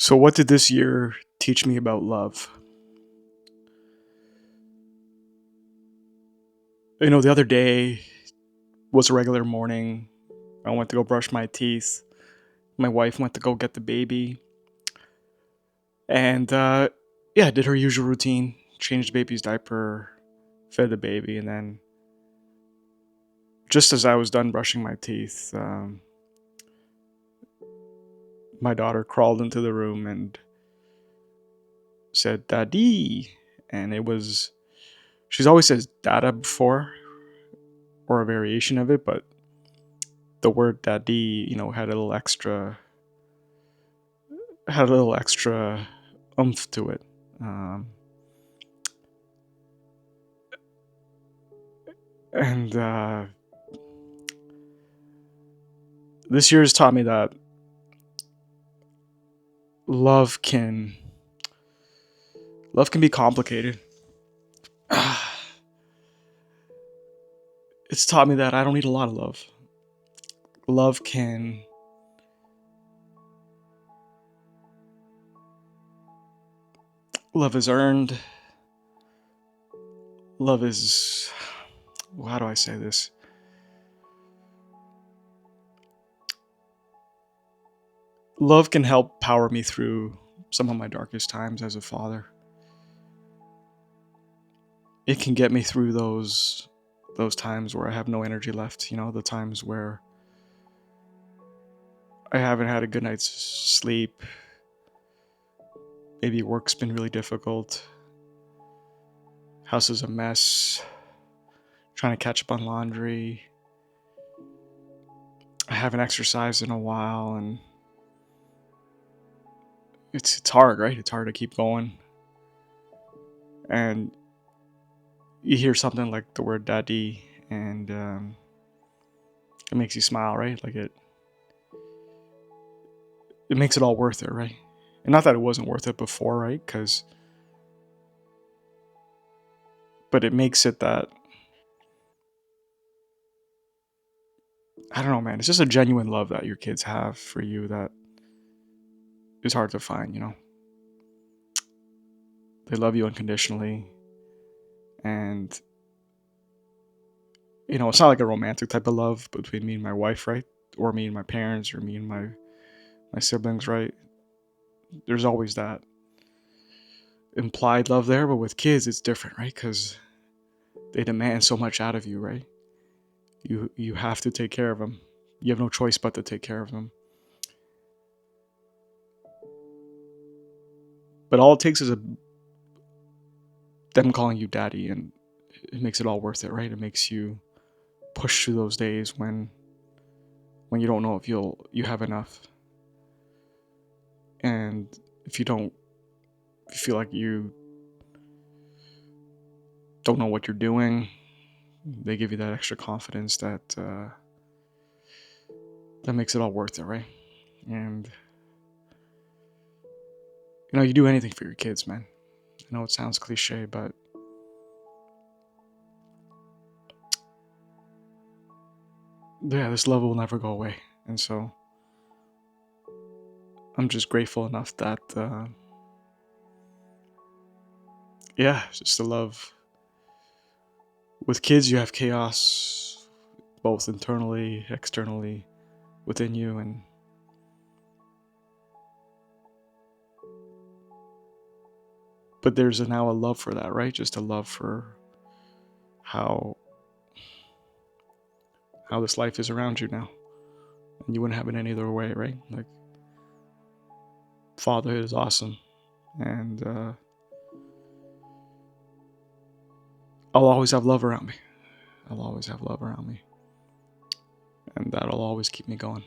So, what did this year teach me about love? The other day was a regular morning. I went to go brush my teeth. My wife went to go get the baby. And, yeah, did her usual routine, changed the baby's diaper, fed the baby. And then, just as I was done brushing my teeth, my daughter crawled into the room and said, Daddy. And she's always says Dada before, or a variation of it, but the word Daddy, had a little extra oomph to it. Um, and This year has taught me that love can love can be complicated. It's taught me that I don't need a lot of love. Love can love is earned. Love is How do I say this? Love can help power me through some of my darkest times as a father. It can get me through those times where I have no energy left, the times where I haven't had a good night's sleep. Maybe work's been really difficult. House is a mess. Trying to catch up on laundry. I haven't exercised in a while, and it's hard, right? It's hard to keep going. And you hear something like the word "daddy," and it makes you smile, right? Like it makes it all worth it, right? And not that it wasn't worth it before, right? But it makes it that, I don't know, man. It's just a genuine love that your kids have for you that is hard to find. They love you unconditionally, and it's not like a romantic type of love between me and my wife, right? Or me and my parents, or me and my siblings, right? There's always that implied love there, but with kids, it's different, right? Because they demand so much out of you, right? You have to take care of them. You have no choice but to take care of them. But all it takes is them calling you daddy, and it makes it all worth it, right? It makes you push through those days when you don't know if you have enough, and if if you feel like you don't know what you're doing, they give you that extra confidence that makes it all worth it, right? And you do anything for your kids, man. I know it sounds cliche, but yeah, this love will never go away. And so I'm just grateful enough that, yeah, just the love. With kids, you have chaos, both internally, externally, within you, but there's now a love for that, right? Just a love for how this life is around you now, and you wouldn't have it any other way, right? Like, fatherhood is awesome, and I'll always have love around me. I'll always have love around me, and that'll always keep me going.